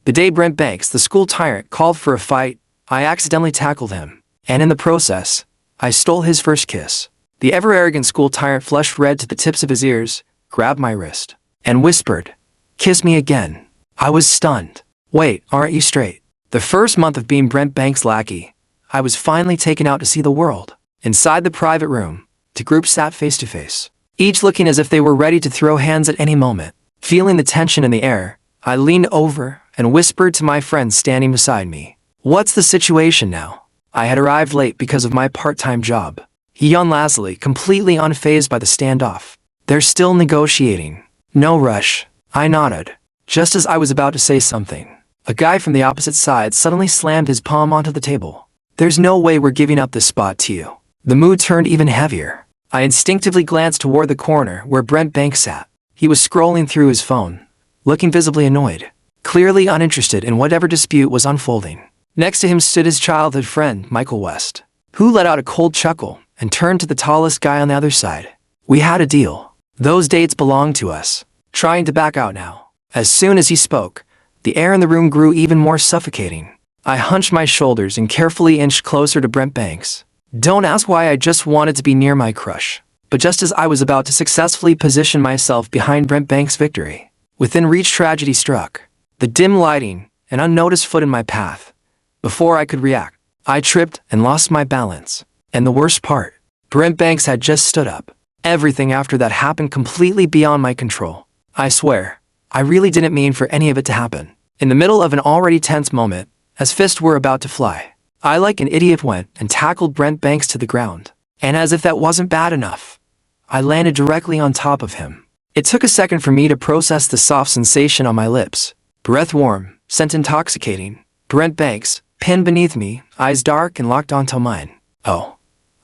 The day Brent Banks, the school tyrant, called for a fight, I accidentally tackled him, and in the process, I stole his first kiss. The ever-arrogant school tyrant flushed red to the tips of his ears, grabbed my wrist, and whispered, "Kiss me again." I was stunned. Wait, aren't you straight? The first month of being Brent Banks' lackey, I was finally taken out to see the world. Inside the private room, the group sat face to face, each looking as if they were ready to throw hands at any moment. Feeling the tension in the air, I leaned over and whispered to my friend standing beside me, "What's the situation now?" I had arrived late because of my part-time job. He yawned lazily, completely unfazed by the standoff. "They're still negotiating. No rush." I nodded. Just as I was about to say something, a guy from the opposite side suddenly slammed his palm onto the table. "There's no way we're giving up this spot to you." The mood turned even heavier. I instinctively glanced toward the corner where Brent Banks sat. He was scrolling through his phone, looking visibly annoyed, clearly uninterested in whatever dispute was unfolding. Next to him stood his childhood friend, Michael West, who let out a cold chuckle and turned to the tallest guy on the other side. "We had a deal. Those dates belonged to us." Trying to back out now. As soon as he spoke, the air in the room grew even more suffocating. I hunched my shoulders and carefully inched closer to Brent Banks. Don't ask why. I just wanted to be near my crush. But just as I was about to successfully position myself behind Brent Banks' victory, within reach, tragedy struck. The dim lighting, an unnoticed foot in my path. Before I could react, I tripped and lost my balance. And the worst part, Brent Banks had just stood up. Everything after that happened completely beyond my control. I swear, I really didn't mean for any of it to happen. In the middle of an already tense moment, as fists were about to fly, I like an idiot went and tackled Brent Banks to the ground. And as if that wasn't bad enough, I landed directly on top of him. It took a second for me to process the soft sensation on my lips. Breath warm, scent intoxicating. Brent Banks, pinned beneath me, eyes dark and locked onto mine. Oh,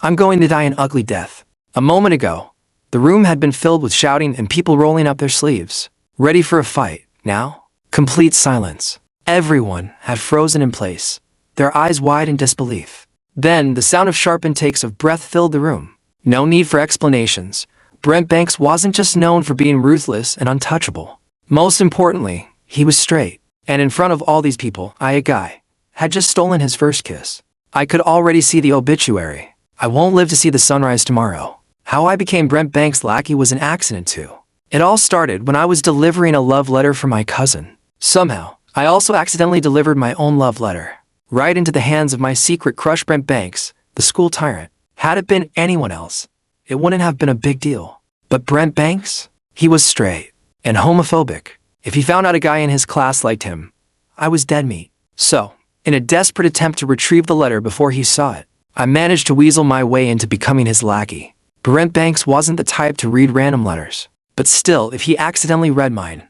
I'm going to die an ugly death. A moment ago, the room had been filled with shouting and people rolling up their sleeves, ready for a fight. Now, complete silence. Everyone had frozen in place, their eyes wide in disbelief. Then, the sound of sharp intakes of breath filled the room. No need for explanations. Brent Banks wasn't just known for being ruthless and untouchable. Most importantly, he was straight. And in front of all these people, I, a guy, had just stolen his first kiss. I could already see the obituary. "I won't live to see the sunrise tomorrow." How I became Brent Banks' lackey was an accident too. It all started when I was delivering a love letter for my cousin. Somehow, I also accidentally delivered my own love letter, right into the hands of my secret crush Brent Banks, the school tyrant. Had it been anyone else, it wouldn't have been a big deal. But Brent Banks? He was straight and homophobic. If he found out a guy in his class liked him, I was dead meat. So, in a desperate attempt to retrieve the letter before he saw it, I managed to weasel my way into becoming his lackey. Brent Banks wasn't the type to read random letters. But still, if he accidentally read mine,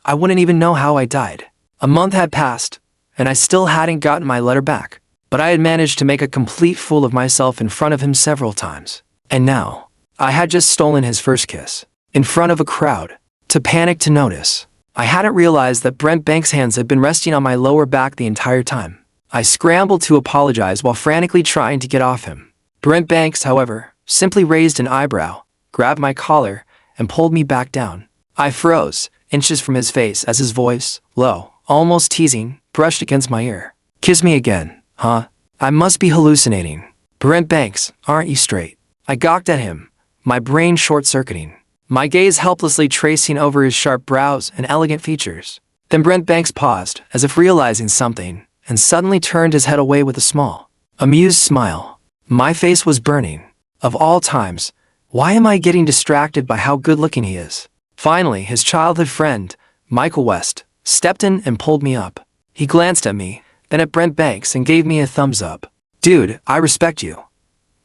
I wouldn't even know how I died. A month had passed, and I still hadn't gotten my letter back. But I had managed to make a complete fool of myself in front of him several times. And now, I had just stolen his first kiss, in front of a crowd. To panic, to notice. I hadn't realized that Brent Banks' hands had been resting on my lower back the entire time. I scrambled to apologize while frantically trying to get off him. Brent Banks, however, simply raised an eyebrow, grabbed my collar, and pulled me back down. I froze, inches from his face as his voice, low, almost teasing, brushed against my ear. "Kiss me again, huh? I must be hallucinating. Brent Banks, aren't you straight?" I gawked at him, my brain short-circuiting, my gaze helplessly tracing over his sharp brows and elegant features. Then Brent Banks paused, as if realizing something, and suddenly turned his head away with a small, amused smile. My face was burning. Of all times, why am I getting distracted by how good-looking he is? Finally, his childhood friend, Michael West, stepped in and pulled me up. He glanced at me, then at Brent Banks and gave me a thumbs up. "Dude, I respect you."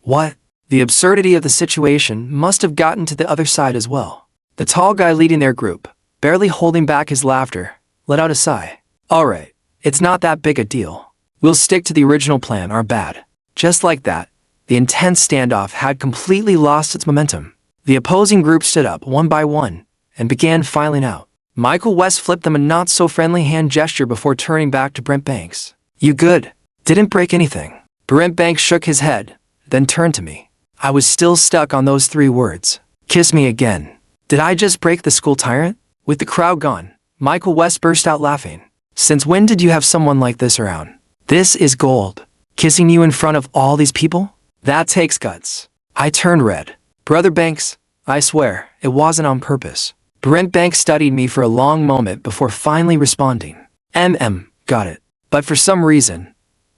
What? The absurdity of the situation must have gotten to the other side as well. The tall guy leading their group, barely holding back his laughter, let out a sigh. "All right, it's not that big a deal. We'll stick to the original plan, our bad." Just like that, the intense standoff had completely lost its momentum. The opposing group stood up one by one and began filing out. Michael West flipped them a not-so-friendly hand gesture before turning back to Brent Banks. "You good? Didn't break anything?" Brent Banks shook his head, then turned to me. I was still stuck on those 3 words. "Kiss me again." Did I just break the school tyrant? With the crowd gone, Michael West burst out laughing. Since when did you have someone like this around? This is gold. Kissing you in front of all these people? That takes guts. I turned red. Brother Banks, I swear, it wasn't on purpose. Brent Banks studied me for a long moment before finally responding. Got it. But for some reason,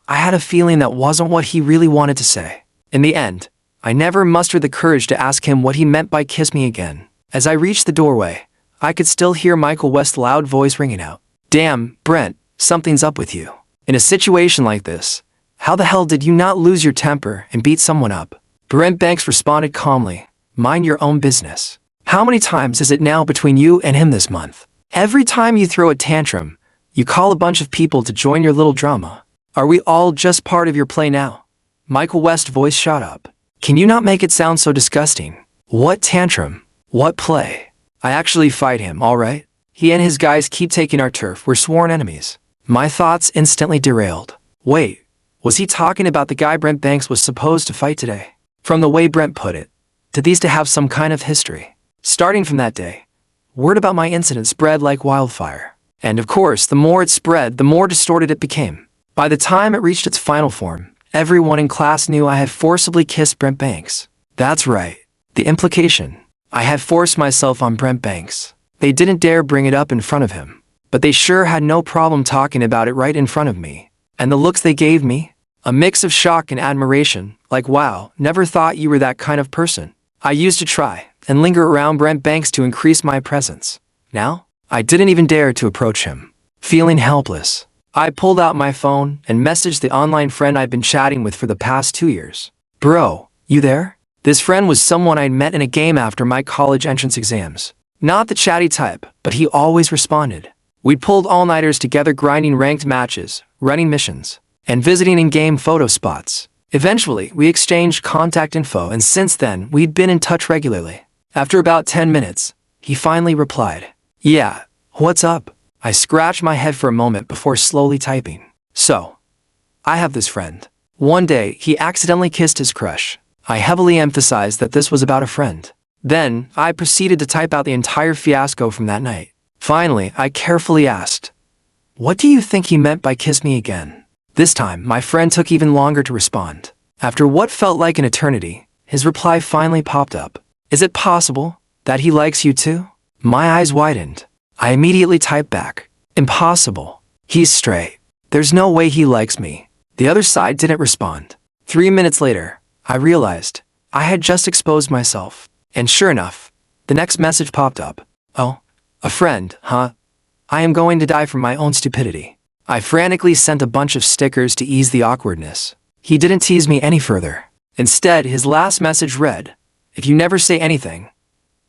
I had a feeling that wasn't what he really wanted to say. In the end, I never mustered the courage to ask him what he meant by kiss me again. As I reached the doorway, I could still hear Michael West's loud voice ringing out. Damn, Brent, something's up with you. In a situation like this, how the hell did you not lose your temper and beat someone up? Brent Banks responded calmly. Mind your own business. How many times is it now between you and him this month? Every time you throw a tantrum, you call a bunch of people to join your little drama. Are we all just part of your play now? Michael West's voice shot up. Can you not make it sound so disgusting? What tantrum? What play? I actually fight him, all right? He and his guys keep taking our turf. We're sworn enemies. My thoughts instantly derailed. Wait, was he talking about the guy Brent Banks was supposed to fight today? From the way Brent put it, did these to have some kind of history? Starting from that day, word about my incident spread like wildfire. And of course, the more it spread, the more distorted it became. By the time it reached its final form, everyone in class knew I had forcibly kissed Brent Banks. That's right. The implication. I had forced myself on Brent Banks. They didn't dare bring it up in front of him, but they sure had no problem talking about it right in front of me. And the looks they gave me? A mix of shock and admiration, like wow, never thought you were that kind of person. I used to try and linger around Brent Banks to increase my presence. Now, I didn't even dare to approach him. Feeling helpless, I pulled out my phone and messaged the online friend I'd been chatting with for the past 2 years. Bro, you there? This friend was someone I'd met in a game after my college entrance exams. Not the chatty type, but he always responded. We'd pulled all-nighters together grinding ranked matches, running missions, and visiting in-game photo spots. Eventually, we exchanged contact info, and since then, we'd been in touch regularly. After about 10 minutes, he finally replied. Yeah, what's up? I scratched my head for a moment before slowly typing. So, I have this friend. One day, he accidentally kissed his crush. I heavily emphasized that this was about a friend. Then, I proceeded to type out the entire fiasco from that night. Finally, I carefully asked, what do you think he meant by kiss me again? This time, my friend took even longer to respond. After what felt like an eternity, his reply finally popped up. Is it possible that he likes you too? My eyes widened. I immediately typed back. Impossible. He's straight. There's no way he likes me. The other side didn't respond. 3 minutes later, I realized I had just exposed myself. And sure enough, the next message popped up. Oh, a friend, huh? I am going to die from my own stupidity. I frantically sent a bunch of stickers to ease the awkwardness. He didn't tease me any further. Instead, his last message read, if you never say anything,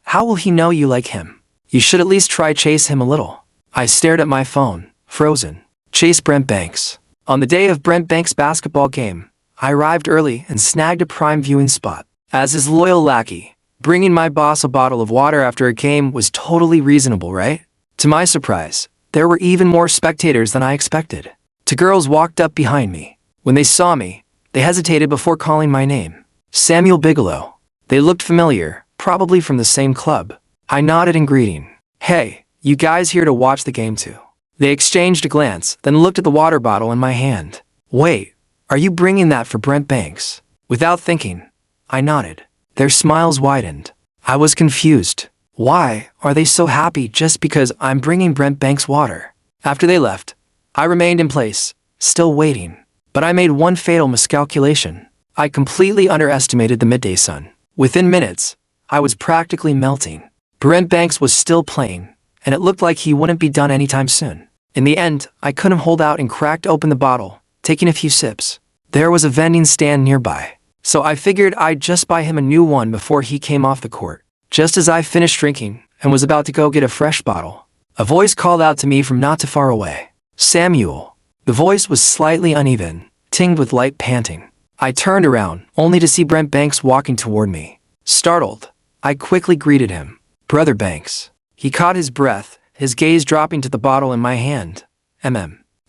how will he know you like him? You should at least try chase him a little. I stared at my phone, frozen. Chase Brent Banks. On the day of Brent Banks' basketball game, I arrived early and snagged a prime viewing spot. As his loyal lackey, bringing my boss a bottle of water after a game was totally reasonable, right? To my surprise, there were even more spectators than I expected. Two girls walked up behind me. When they saw me, they hesitated before calling my name. Samuel Bigelow. They looked familiar, probably from the same club. I nodded in greeting. Hey, you guys here to watch the game too? They exchanged a glance, then looked at the water bottle in my hand. Wait, are you bringing that for Brent Banks? Without thinking, I nodded. Their smiles widened. I was confused. Why are they so happy just because I'm bringing Brent Banks water? After they left, I remained in place, still waiting. But I made one fatal miscalculation. I completely underestimated the midday sun. Within minutes, I was practically melting. Brent Banks was still playing, and it looked like he wouldn't be done anytime soon. In the end, I couldn't hold out and cracked open the bottle, taking a few sips. There was a vending stand nearby, so I figured I'd just buy him a new one before he came off the court. Just as I finished drinking and was about to go get a fresh bottle, a voice called out to me from not too far away. Samuel. The voice was slightly uneven, tinged with light panting. I turned around, only to see Brent Banks walking toward me. Startled, I quickly greeted him. Brother Banks. He caught his breath, his gaze dropping to the bottle in my hand.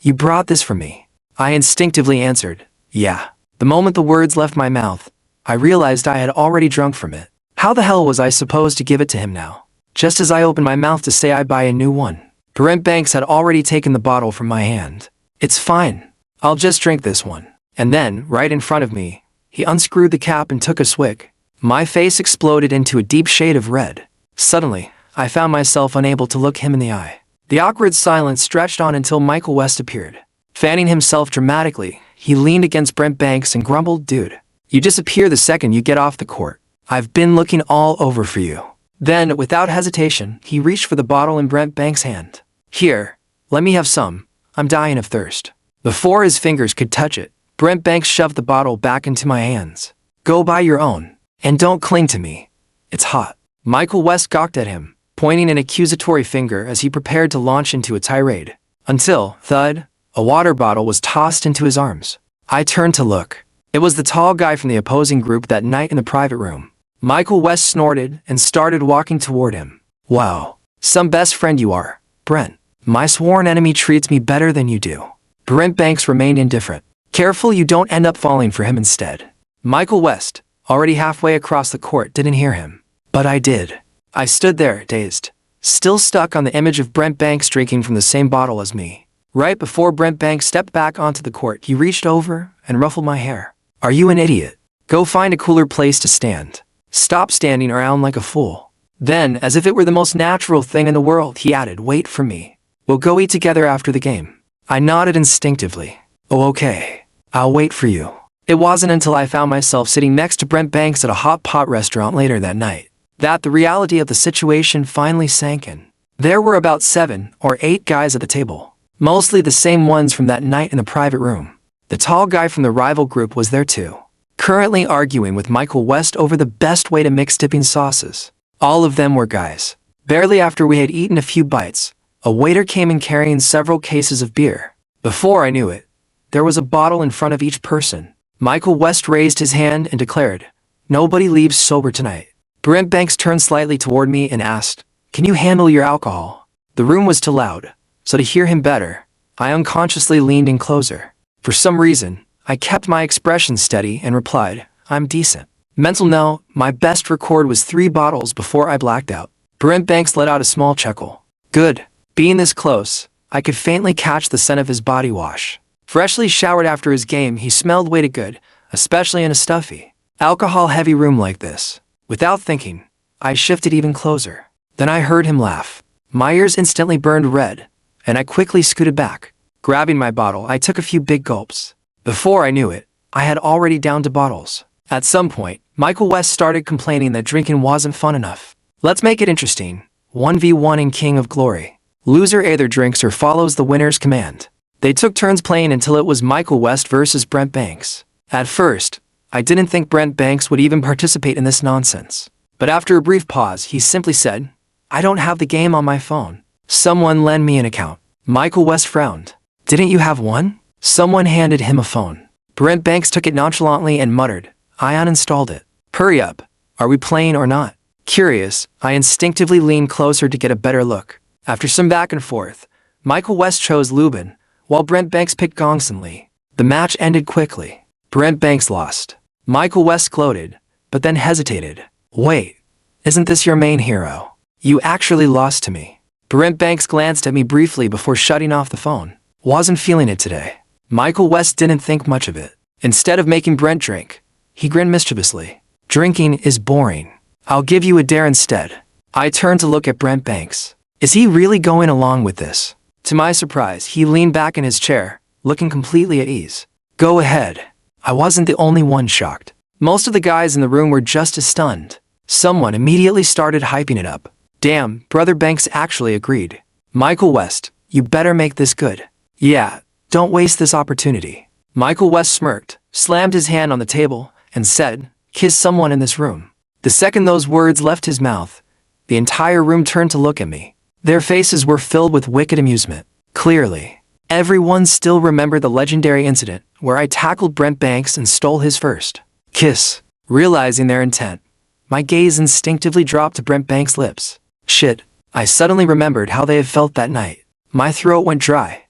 You brought this for me. I instinctively answered, yeah. The moment the words left my mouth, I realized I had already drunk from it. How the hell was I supposed to give it to him now? Just as I opened my mouth to say I'd buy a new one, Brent Banks had already taken the bottle from my hand. It's fine. I'll just drink this one. And then, right in front of me, he unscrewed the cap and took a swig. My face exploded into a deep shade of red. Suddenly, I found myself unable to look him in the eye. The awkward silence stretched on until Michael West appeared. Fanning himself dramatically, he leaned against Brent Banks and grumbled, "Dude, you disappear the second you get off the court. I've been looking all over for you." Then, without hesitation, he reached for the bottle in Brent Banks' hand. "Here, let me have some. I'm dying of thirst." Before his fingers could touch it, Brent Banks shoved the bottle back into my hands. "Go buy your own. And don't cling to me. It's hot." Michael West gawked at him, pointing an accusatory finger as he prepared to launch into a tirade. Until, thud, a water bottle was tossed into his arms. I turned to look. It was the tall guy from the opposing group that night in the private room. Michael West snorted and started walking toward him. "Wow, some best friend you are, Brent. My sworn enemy treats me better than you do." Brent Banks remained indifferent. "Careful you don't end up falling for him instead." Michael West, already halfway across the court, didn't hear him. But I did. I stood there, dazed, still stuck on the image of Brent Banks drinking from the same bottle as me. Right before Brent Banks stepped back onto the court, he reached over and ruffled my hair. "Are you an idiot? Go find a cooler place to stand. Stop standing around like a fool." Then, as if it were the most natural thing in the world, he added, "Wait for me. We'll go eat together after the game." I nodded instinctively. "Oh, okay. I'll wait for you." It wasn't until I found myself sitting next to Brent Banks at a hot pot restaurant later that night that the reality of the situation finally sank in. There were about 7 or 8 guys at the table, mostly the same ones from that night in the private room. The tall guy from the rival group was there too, currently arguing with Michael West over the best way to mix dipping sauces. All of them were guys. Barely after we had eaten a few bites, a waiter came in carrying several cases of beer. Before I knew it, there was a bottle in front of each person. Michael West raised his hand and declared, "Nobody leaves sober tonight." Brent Banks turned slightly toward me and asked, "Can you handle your alcohol?" The room was too loud, so to hear him better, I unconsciously leaned in closer. For some reason, I kept my expression steady and replied, "I'm decent." Mental note, my best record was 3 bottles before I blacked out. Brent Banks let out a small chuckle. Good. Being this close, I could faintly catch the scent of his body wash. Freshly showered after his game, he smelled way too good, especially in a stuffy, alcohol-heavy room like this. Without thinking, I shifted even closer. Then I heard him laugh. My ears instantly burned red, and I quickly scooted back. Grabbing my bottle, I took a few big gulps. Before I knew it, I had already downed 2 bottles. At some point, Michael West started complaining that drinking wasn't fun enough. "Let's make it interesting. 1v1 in King of Glory. Loser either drinks or follows the winner's command." They took turns playing until it was Michael West versus Brent Banks. At first, I didn't think Brent Banks would even participate in this nonsense. But after a brief pause, he simply said, "I don't have the game on my phone. Someone lend me an account." Michael West frowned. "Didn't you have one?" Someone handed him a phone. Brent Banks took it nonchalantly and muttered, "I uninstalled it." "Hurry up. Are we playing or not?" Curious, I instinctively leaned closer to get a better look. After some back and forth, Michael West chose Lubin, while Brent Banks picked Gongsun Lee. The match ended quickly. Brent Banks lost. Michael West gloated, but then hesitated. "Wait, isn't this your main hero? You actually lost to me." Brent Banks glanced at me briefly before shutting off the phone. "Wasn't feeling it today." Michael West didn't think much of it. Instead of making Brent drink, he grinned mischievously. "Drinking is boring. I'll give you a dare instead." I turned to look at Brent Banks. Is he really going along with this? To my surprise, he leaned back in his chair, looking completely at ease. "Go ahead." I wasn't the only one shocked. Most of the guys in the room were just as stunned. Someone immediately started hyping it up. "Damn, Brother Banks actually agreed. Michael West, you better make this good." "Yeah, don't waste this opportunity." Michael West smirked, slammed his hand on the table, and said, "Kiss someone in this room." The second those words left his mouth, the entire room turned to look at me. Their faces were filled with wicked amusement. Clearly, everyone still remembered the legendary incident where I tackled Brent Banks and stole his first kiss. Realizing their intent, my gaze instinctively dropped to Brent Banks' lips. Shit, I suddenly remembered how they had felt that night. My throat went dry.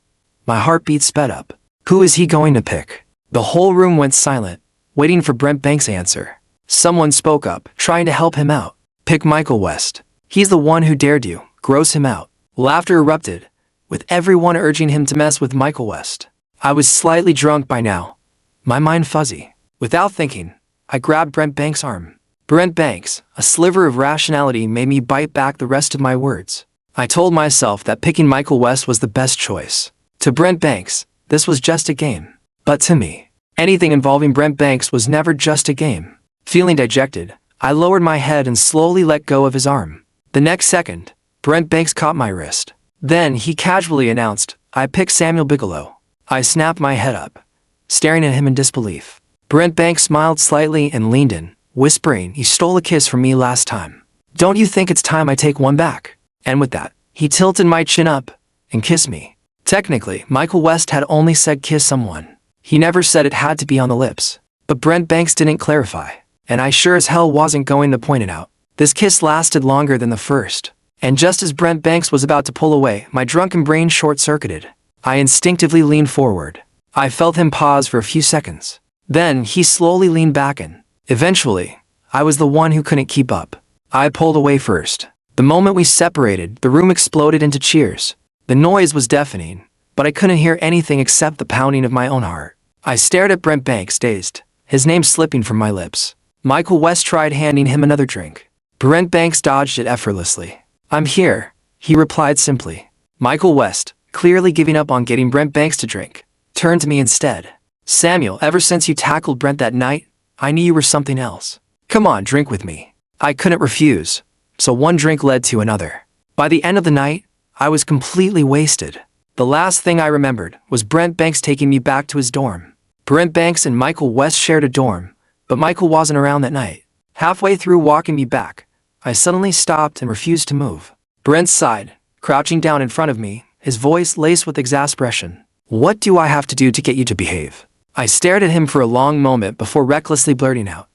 My heartbeat sped up. Who is he going to pick? The whole room went silent, waiting for Brent Banks' answer. Someone spoke up, trying to help him out. "Pick Michael West. He's the one who dared you. Gross him out." Laughter erupted, with everyone urging him to mess with Michael West. I was slightly drunk by now, my mind fuzzy. Without thinking, I grabbed Brent Banks' arm. Brent Banks, a sliver of rationality made me bite back the rest of my words. I told myself that picking Michael West was the best choice. To Brent Banks, this was just a game. But to me, anything involving Brent Banks was never just a game. Feeling dejected, I lowered my head and slowly let go of his arm. The next second, Brent Banks caught my wrist. Then he casually announced, "I picked Samuel Bigelow." I snapped my head up, staring at him in disbelief. Brent Banks smiled slightly and leaned in, whispering, "You stole a kiss from me last time. Don't you think it's time I take one back?" And with that, he tilted my chin up and kissed me. Technically, Michael West had only said kiss someone. He never said it had to be on the lips. But Brent Banks didn't clarify, and I sure as hell wasn't going to point it out. This kiss lasted longer than the first. And just as Brent Banks was about to pull away, my drunken brain short-circuited. I instinctively leaned forward. I felt him pause for a few seconds. Then he slowly leaned back and, eventually, I was the one who couldn't keep up. I pulled away first. The moment we separated, the room exploded into cheers. The noise was deafening, but I couldn't hear anything except the pounding of my own heart. I stared at Brent Banks, dazed, his name slipping from my lips. Michael West tried handing him another drink. Brent Banks dodged it effortlessly. "I'm here," he replied simply. Michael West, clearly giving up on getting Brent Banks to drink, turned to me instead. "Samuel, ever since you tackled Brent that night, I knew you were something else. Come on, drink with me." I couldn't refuse, so one drink led to another. By the end of the night, I was completely wasted. The last thing I remembered was Brent Banks taking me back to his dorm. Brent Banks and Michael West shared a dorm, but Michael wasn't around that night. Halfway through walking me back, I suddenly stopped and refused to move. Brent sighed, crouching down in front of me, his voice laced with exasperation. "What do I have to do to get you to behave?" I stared at him for a long moment before recklessly blurting out,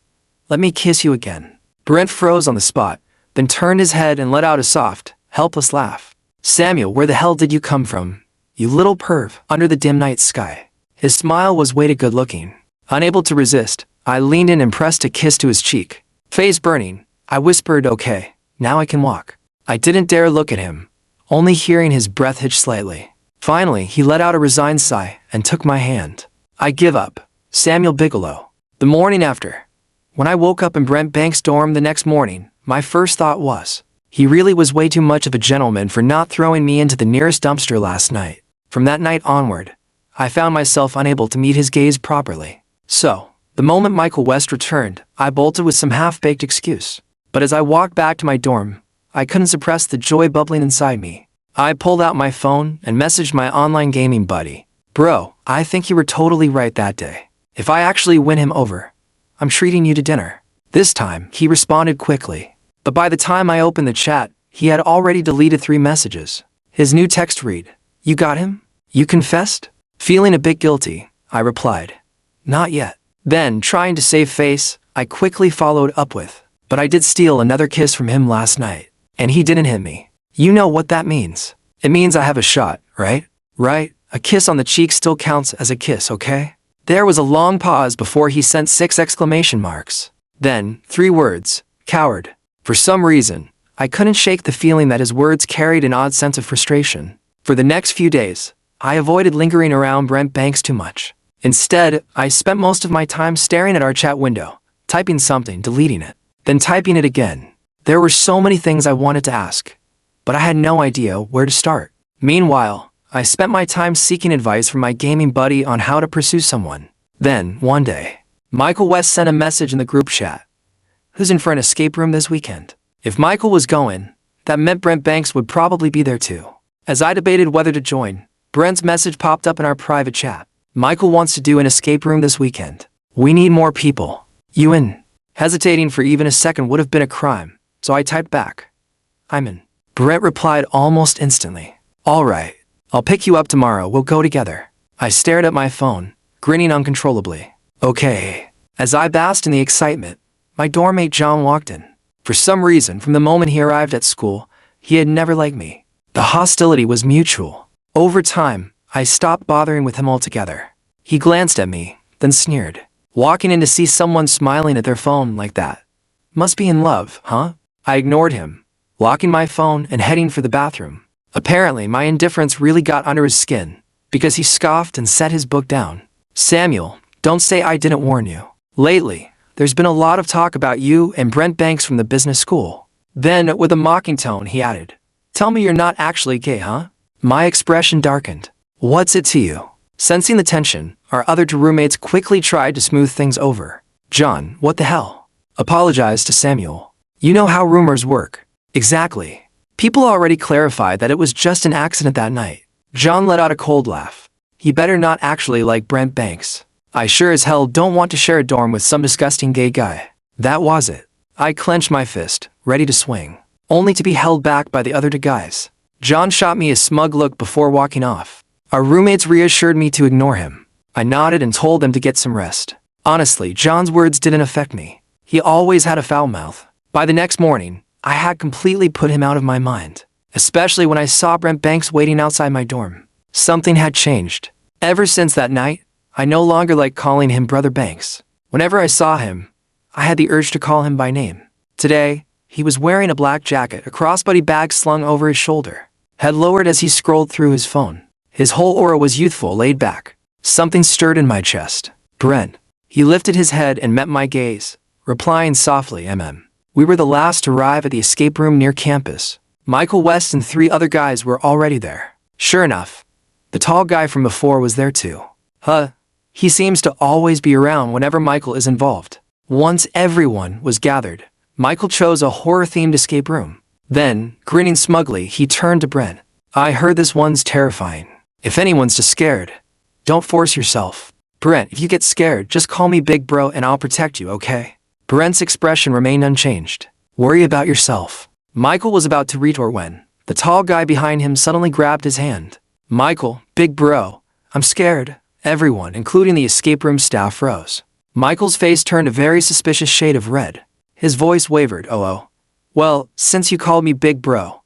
"Let me kiss you again." Brent froze on the spot, then turned his head and let out a soft, helpless laugh. "Samuel, where the hell did you come from, you little perv, under the dim night sky?" His smile was way too good-looking. Unable to resist, I leaned in and pressed a kiss to his cheek. Face burning, I whispered, "Okay, now I can walk." I didn't dare look at him, only hearing his breath hitch slightly. Finally, he let out a resigned sigh and took my hand. "I give up, Samuel Bigelow." The morning after, when I woke up in Brent Banks' dorm the next morning, my first thought was, he really was way too much of a gentleman for not throwing me into the nearest dumpster last night. From that night onward, I found myself unable to meet his gaze properly. So, the moment Michael West returned, I bolted with some half-baked excuse. But as I walked back to my dorm, I couldn't suppress the joy bubbling inside me. I pulled out my phone and messaged my online gaming buddy. "Bro, I think you were totally right that day. If I actually win him over, I'm treating you to dinner." This time, he responded quickly. But by the time I opened the chat, he had already deleted 3 messages. His new text read, "You got him? You confessed?" Feeling a bit guilty, I replied, "Not yet." Then, trying to save face, I quickly followed up with, "But I did steal another kiss from him last night, and he didn't hit me. You know what that means. It means I have a shot, right? Right? A kiss on the cheek still counts as a kiss, okay?" There was a long pause before he sent 6 exclamation marks. Then, 3 words, "Coward." For some reason, I couldn't shake the feeling that his words carried an odd sense of frustration. For the next few days, I avoided lingering around Brent Banks too much. Instead, I spent most of my time staring at our chat window, typing something, deleting it, then typing it again. There were so many things I wanted to ask, but I had no idea where to start. Meanwhile, I spent my time seeking advice from my gaming buddy on how to pursue someone. Then, one day, Michael West sent a message in the group chat. "Who's in for an escape room this weekend?" If Michael was going, that meant Brent Banks would probably be there too. As I debated whether to join, Brent's message popped up in our private chat. "Michael wants to do an escape room this weekend. We need more people. You in?" Hesitating for even a second would have been a crime, so I typed back, "I'm in." Brent replied almost instantly, "All right, I'll pick you up tomorrow, we'll go together." I stared at my phone, grinning uncontrollably. "Okay." As I basked in the excitement, my dorm mate John walked in. For some reason, from the moment he arrived at school, he had never liked me. The hostility was mutual. Over time, I stopped bothering with him altogether. He glanced at me, then sneered. "Walking in to see someone smiling at their phone like that. Must be in love, huh?" I ignored him, locking my phone and heading for the bathroom. Apparently, my indifference really got under his skin, because he scoffed and set his book down. Samuel, don't say I didn't warn you. Lately, there's been a lot of talk about you and Brent Banks from the business school. Then, with a mocking tone, he added, "Tell me you're not actually gay, huh?" My expression darkened. "What's it to you?" Sensing the tension, our other two roommates quickly tried to smooth things over. "John, what the hell?" Apologized to Samuel. "You know how rumors work." "Exactly. People already clarified that it was just an accident that night." John let out a cold laugh. "He better not actually like Brent Banks. I sure as hell don't want to share a dorm with some disgusting gay guy." That was it. I clenched my fist, ready to swing, only to be held back by the other two guys. John shot me a smug look before walking off. Our roommates reassured me to ignore him. I nodded and told them to get some rest. Honestly, John's words didn't affect me. He always had a foul mouth. By the next morning, I had completely put him out of my mind, especially when I saw Brent Banks waiting outside my dorm. Something had changed. Ever since that night, I no longer liked calling him Brother Banks. Whenever I saw him, I had the urge to call him by name. Today, he was wearing a black jacket, a crossbody bag slung over his shoulder, head lowered as he scrolled through his phone. His whole aura was youthful, laid back. Something stirred in my chest. "Brent." He lifted his head and met my gaze, replying softly, We were the last to arrive at the escape room near campus. Michael West and 3 other guys were already there. Sure enough, the tall guy from before was there too. He seems to always be around whenever Michael is involved. Once everyone was gathered, Michael chose a horror-themed escape room. Then, grinning smugly, he turned to Brent. "I heard this one's terrifying. If anyone's just scared, don't force yourself. Brent, if you get scared, just call me Big Bro and I'll protect you, okay?" Brent's expression remained unchanged. "Worry about yourself." Michael was about to retort when the tall guy behind him suddenly grabbed his hand. "Michael, Big Bro, I'm scared." Everyone, including the escape room staff, froze. Michael's face turned a very suspicious shade of red. His voice wavered. "Oh, well, since you called me Big Bro,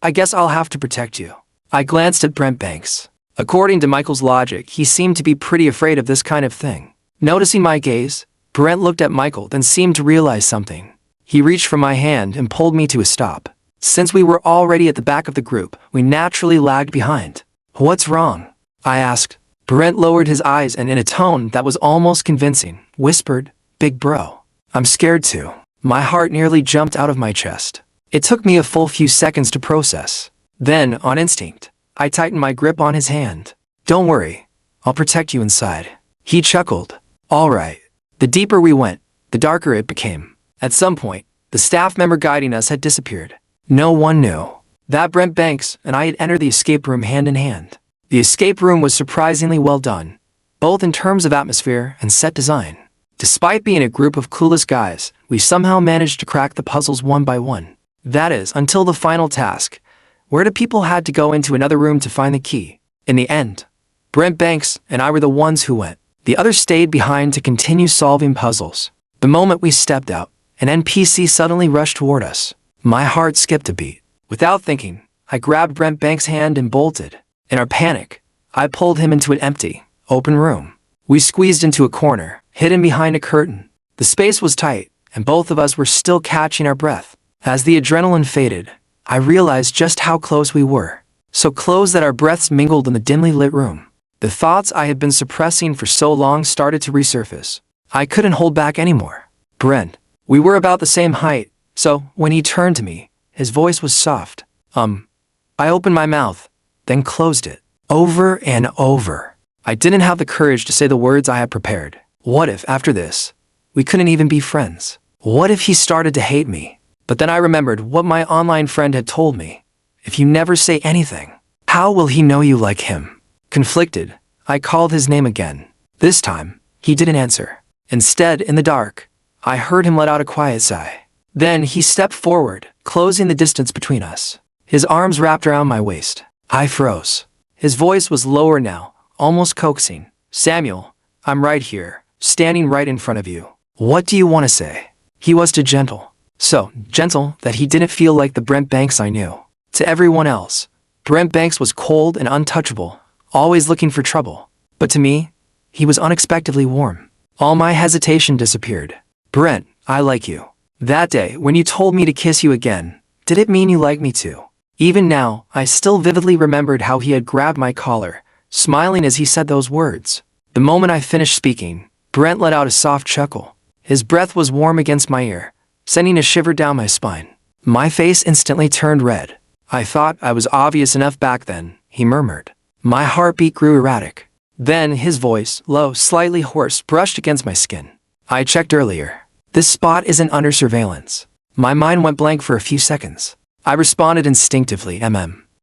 I guess I'll have to protect you." I glanced at Brent Banks. According to Michael's logic, he seemed to be pretty afraid of this kind of thing. Noticing my gaze, Brent looked at Michael, then seemed to realize something. He reached for my hand and pulled me to a stop. Since we were already at the back of the group, we naturally lagged behind. "What's wrong?" I asked. Brent lowered his eyes and in a tone that was almost convincing, whispered, "Big Bro, I'm scared too." My heart nearly jumped out of my chest. It took me a full few seconds to process. Then, on instinct, I tightened my grip on his hand. "Don't worry, I'll protect you inside." He chuckled. "All right." The deeper we went, the darker it became. At some point, the staff member guiding us had disappeared. No one knew that Brent Banks and I had entered the escape room hand in hand. The escape room was surprisingly well done, both in terms of atmosphere and set design. Despite being a group of clueless guys, we somehow managed to crack the puzzles one by one. That is, until the final task, where the people had to go into another room to find the key. In the end, Brent Banks and I were the ones who went. The others stayed behind to continue solving puzzles. The moment we stepped out, an NPC suddenly rushed toward us. My heart skipped a beat. Without thinking, I grabbed Brent Banks' hand and bolted. In our panic, I pulled him into an empty, open room. We squeezed into a corner, hidden behind a curtain. The space was tight, and both of us were still catching our breath. As the adrenaline faded, I realized just how close we were. So close that our breaths mingled in the dimly lit room. The thoughts I had been suppressing for so long started to resurface. I couldn't hold back anymore. "Brent." We were about the same height, so when he turned to me, his voice was soft. I opened my mouth, then closed it. Over and over. I didn't have the courage to say the words I had prepared. What if, after this, we couldn't even be friends? What if he started to hate me? But then I remembered what my online friend had told me. If you never say anything, how will he know you like him? Conflicted, I called his name again. This time, he didn't answer. Instead, in the dark, I heard him let out a quiet sigh. Then he stepped forward, closing the distance between us. His arms wrapped around my waist. I froze. His voice was lower now, almost coaxing. "Samuel, I'm right here, standing right in front of you. What do you want to say?" He was too gentle. So gentle that he didn't feel like the Brent Banks I knew. To everyone else, Brent Banks was cold and untouchable, always looking for trouble. But to me, he was unexpectedly warm. All my hesitation disappeared. "Brent, I like you. That day, when you told me to kiss you again, did it mean you like me too?" Even now, I still vividly remembered how he had grabbed my collar, smiling as he said those words. The moment I finished speaking, Brent let out a soft chuckle. His breath was warm against my ear, sending a shiver down my spine. My face instantly turned red. I thought I was obvious enough back then, he murmured. My heartbeat grew erratic. Then his voice, low, slightly hoarse, brushed against my skin. I checked earlier. This spot isn't under surveillance. My mind went blank for a few seconds. I responded instinctively,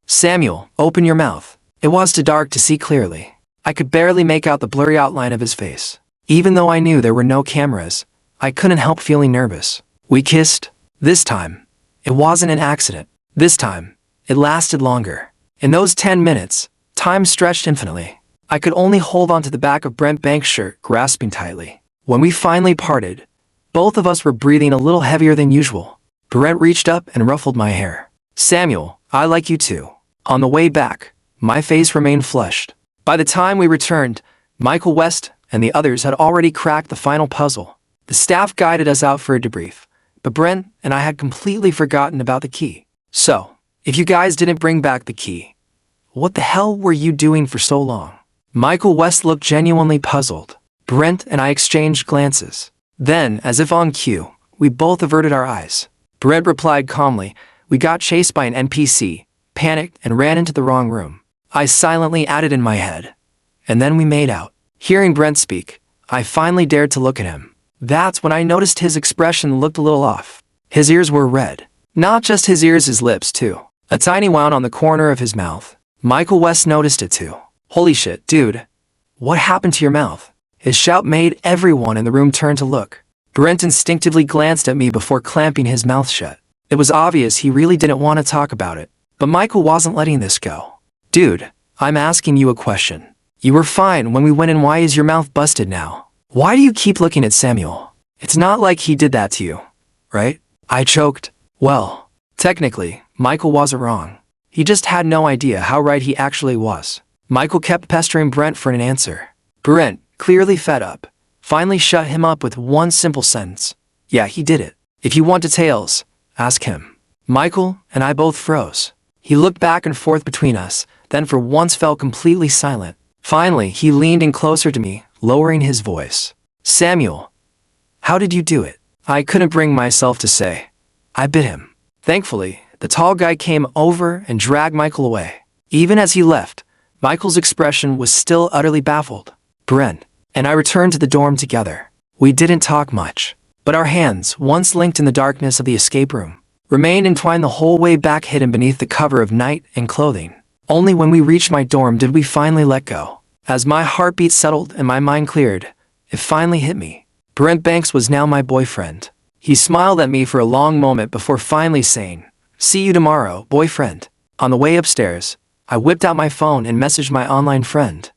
Samuel, open your mouth. It was too dark to see clearly. I could barely make out the blurry outline of his face. Even though I knew there were no cameras, I couldn't help feeling nervous. We kissed. This time, it wasn't an accident. This time, it lasted longer. In those 10 minutes, time stretched infinitely. I could only hold on to the back of Brent Banks' shirt, grasping tightly. When we finally parted, both of us were breathing a little heavier than usual. Brent reached up and ruffled my hair. Samuel, I like you too. On the way back, my face remained flushed. By the time we returned, Michael West and the others had already cracked the final puzzle. The staff guided us out for a debrief, but Brent and I had completely forgotten about the key. So, if you guys didn't bring back the key, what the hell were you doing for so long? Michael West looked genuinely puzzled. Brent and I exchanged glances. Then, as if on cue, we both averted our eyes. Brent replied calmly, we got chased by an NPC, panicked, and ran into the wrong room. I silently added in my head. And then we made out. Hearing Brent speak, I finally dared to look at him. That's when I noticed his expression looked a little off. His ears were red. Not just his ears, his lips too. A tiny wound on the corner of his mouth. Michael West noticed it too. Holy shit, dude. What happened to your mouth? His shout made everyone in the room turn to look. Brent instinctively glanced at me before clamping his mouth shut. It was obvious he really didn't want to talk about it, but Michael wasn't letting this go. Dude, I'm asking you a question. You were fine when we went in. Why is your mouth busted now? Why do you keep looking at Samuel? It's not like he did that to you, right? I choked. Well, technically, Michael wasn't wrong. He just had no idea how right he actually was. Michael kept pestering Brent for an answer. Brent, clearly fed up, finally shut him up with one simple sentence. Yeah, he did it. If you want details, ask him. Michael and I both froze. He looked back and forth between us, then for once fell completely silent. Finally, he leaned in closer to me, lowering his voice. Samuel, how did you do it? I couldn't bring myself to say. I bit him. Thankfully, the tall guy came over and dragged Michael away. Even as he left, Michael's expression was still utterly baffled. Brent and I returned to the dorm together. We didn't talk much, but our hands, once linked in the darkness of the escape room, remained entwined the whole way back, hidden beneath the cover of night and clothing. Only when we reached my dorm did we finally let go. As my heartbeat settled and my mind cleared, it finally hit me. Brent Banks was now my boyfriend. He smiled at me for a long moment before finally saying, "See you tomorrow, boyfriend." On the way upstairs, I whipped out my phone and messaged my online friend.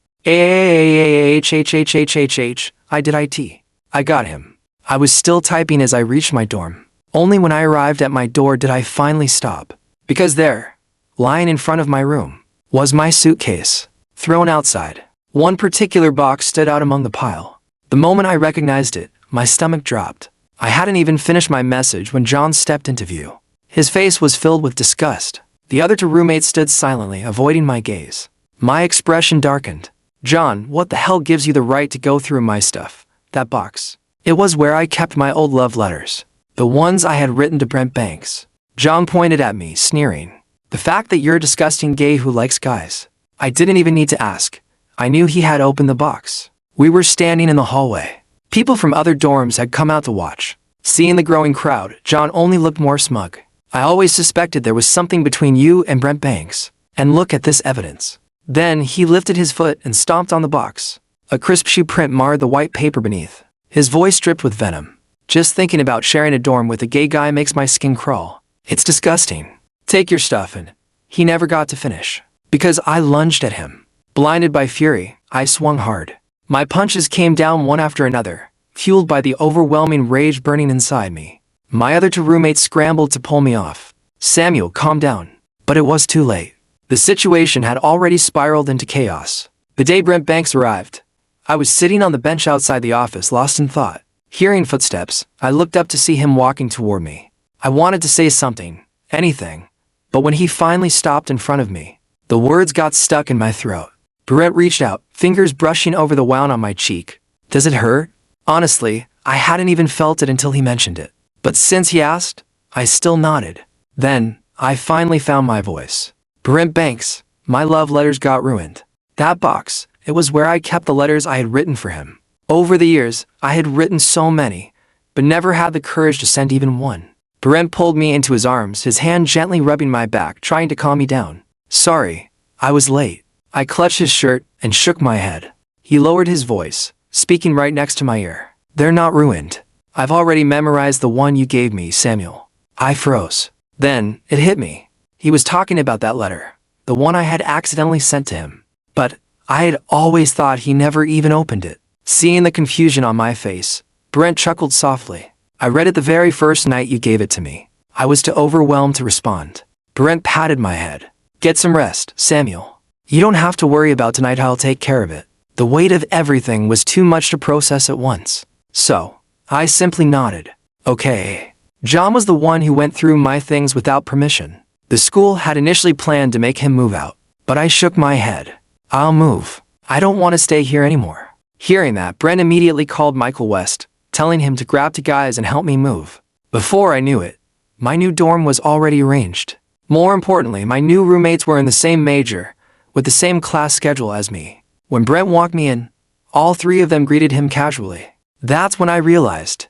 I did it. I got him. I was still typing as I reached my dorm. Only when I arrived at my door did I finally stop. Because there, lying in front of my room, was my suitcase, thrown outside. One particular box stood out among the pile. The moment I recognized it, my stomach dropped. I hadn't even finished my message when John stepped into view. His face was filled with disgust. The other two roommates stood silently, avoiding my gaze. My expression darkened. John, what the hell gives you the right to go through my stuff? That box. It was where I kept my old love letters. The ones I had written to Brent Banks. John pointed at me, sneering. The fact that you're a disgusting gay who likes guys. I didn't even need to ask. I knew he had opened the box. We were standing in the hallway. People from other dorms had come out to watch. Seeing the growing crowd, John only looked more smug. I always suspected there was something between you and Brent Banks. And look at this evidence. Then he lifted his foot and stomped on the box. A crisp shoe print marred the white paper beneath. His voice dripped with venom. Just thinking about sharing a dorm with a gay guy makes my skin crawl. It's disgusting. Take your stuff. And he never got to finish. Because I lunged at him. Blinded by fury, I swung hard. My punches came down one after another, fueled by the overwhelming rage burning inside me. My other two roommates scrambled to pull me off. Samuel, calm down. But it was too late. The situation had already spiraled into chaos. The day Brent Banks arrived, I was sitting on the bench outside the office, lost in thought. Hearing footsteps, I looked up to see him walking toward me. I wanted to say something, anything, But when he finally stopped in front of me, the words got stuck in my throat. Brent reached out, fingers brushing over the wound on my cheek. Does it hurt? Honestly, I hadn't even felt it until he mentioned it. But since he asked, I still nodded. Then, I finally found my voice. Brent Banks, my love letters got ruined. That box, it was where I kept the letters I had written for him. Over the years, I had written so many, but never had the courage to send even one. Brent pulled me into his arms, his hand gently rubbing my back, trying to calm me down. Sorry, I was late. I clutched his shirt and shook my head. He lowered his voice, speaking right next to my ear. They're not ruined. I've already memorized the one you gave me, Samuel. I froze. Then, it hit me. He was talking about that letter, the one I had accidentally sent to him. But I had always thought he never even opened it. Seeing the confusion on my face, Brent chuckled softly. I read it the very first night you gave it to me. I was too overwhelmed to respond. Brent patted my head. Get some rest, Samuel. You don't have to worry about tonight, I'll take care of it. The weight of everything was too much to process at once. So, I simply nodded. Okay. John was the one who went through my things without permission. The school had initially planned to make him move out, but I shook my head. I'll move. I don't want to stay here anymore. Hearing that, Brent immediately called Michael West, telling him to grab two guys and help me move. Before I knew it, my new dorm was already arranged. More importantly, my new roommates were in the same major, with the same class schedule as me. When Brent walked me in, all three of them greeted him casually. That's when I realized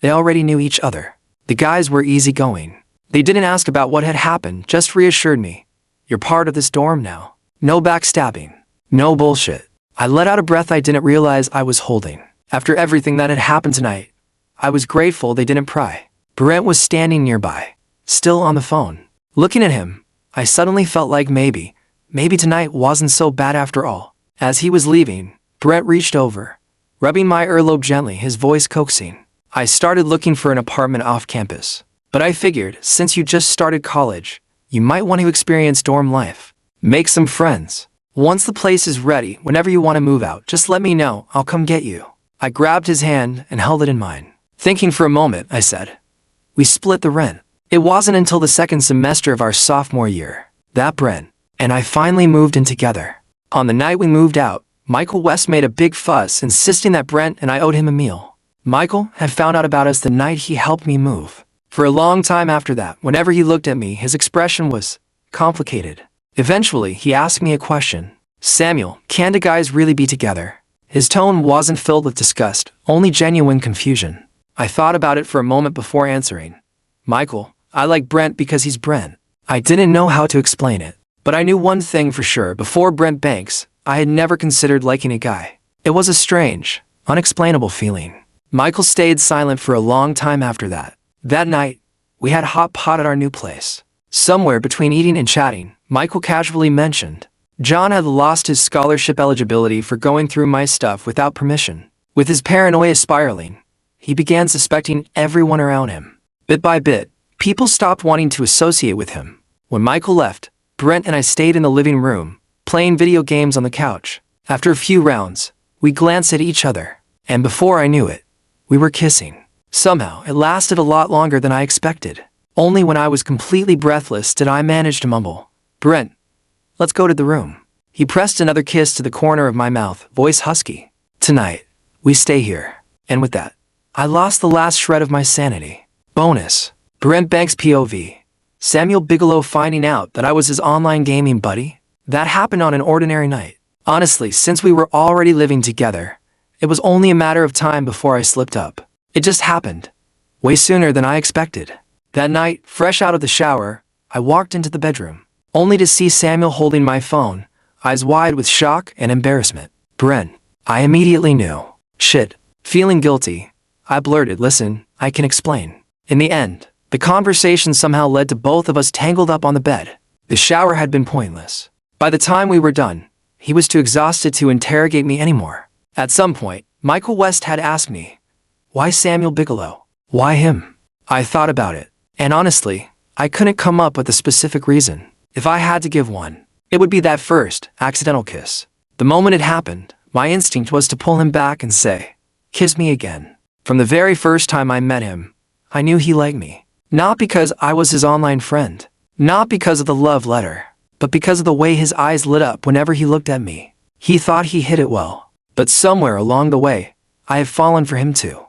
they already knew each other. The guys were easygoing. They didn't ask about what had happened, just reassured me. You're part of this dorm now. No backstabbing. No bullshit. I let out a breath I didn't realize I was holding. After everything that had happened tonight, I was grateful they didn't pry. Brent was standing nearby, still on the phone. Looking at him, I suddenly felt like maybe tonight wasn't so bad after all. As he was leaving, Brent reached over, rubbing my earlobe gently, his voice coaxing. I started looking for an apartment off campus. But I figured, since you just started college, you might want to experience dorm life. Make some friends. Once the place is ready, whenever you want to move out, just let me know, I'll come get you. I grabbed his hand and held it in mine. Thinking for a moment, I said, we split the rent. It wasn't until the second semester of our sophomore year that Brent and I finally moved in together. On the night we moved out, Michael West made a big fuss, insisting that Brent and I owed him a meal. Michael had found out about us the night he helped me move. For a long time after that, whenever he looked at me, his expression was complicated. Eventually, he asked me a question. Samuel, can the guys really be together? His tone wasn't filled with disgust, only genuine confusion. I thought about it for a moment before answering. Michael, I like Brent because he's Brent. I didn't know how to explain it, but I knew one thing for sure. Before Brent Banks, I had never considered liking a guy. It was a strange, unexplainable feeling. Michael stayed silent for a long time after that. That night, we had hot pot at our new place. Somewhere between eating and chatting, Michael casually mentioned John had lost his scholarship eligibility for going through my stuff without permission. With his paranoia spiraling, he began suspecting everyone around him. Bit by bit, people stopped wanting to associate with him. When Michael left, Brent and I stayed in the living room, playing video games on the couch. After a few rounds, we glanced at each other, and before I knew it, we were kissing. Somehow, it lasted a lot longer than I expected. Only when I was completely breathless did I manage to mumble, Brent, let's go to the room. He pressed another kiss to the corner of my mouth, voice husky. Tonight, we stay here. And with that, I lost the last shred of my sanity. Bonus. Brent Banks POV. Samuel Bigelow finding out that I was his online gaming buddy? That happened on an ordinary night. Honestly, since we were already living together, it was only a matter of time before I slipped up. It just happened. Way sooner than I expected. That night, fresh out of the shower, I walked into the bedroom, only to see Samuel holding my phone, eyes wide with shock and embarrassment. Brent. I immediately knew. Shit. Feeling guilty, I blurted, listen, I can explain. In the end, the conversation somehow led to both of us tangled up on the bed. The shower had been pointless. By the time we were done, he was too exhausted to interrogate me anymore. At some point, Michael West had asked me, why Samuel Bigelow? Why him? I thought about it, and honestly, I couldn't come up with a specific reason. If I had to give one, it would be that first, accidental kiss. The moment it happened, my instinct was to pull him back and say, kiss me again. From the very first time I met him, I knew he liked me. Not because I was his online friend, Not because of the love letter, but because of the way his eyes lit up whenever he looked at me. He thought he hid it well, but somewhere along the way, I have fallen for him too.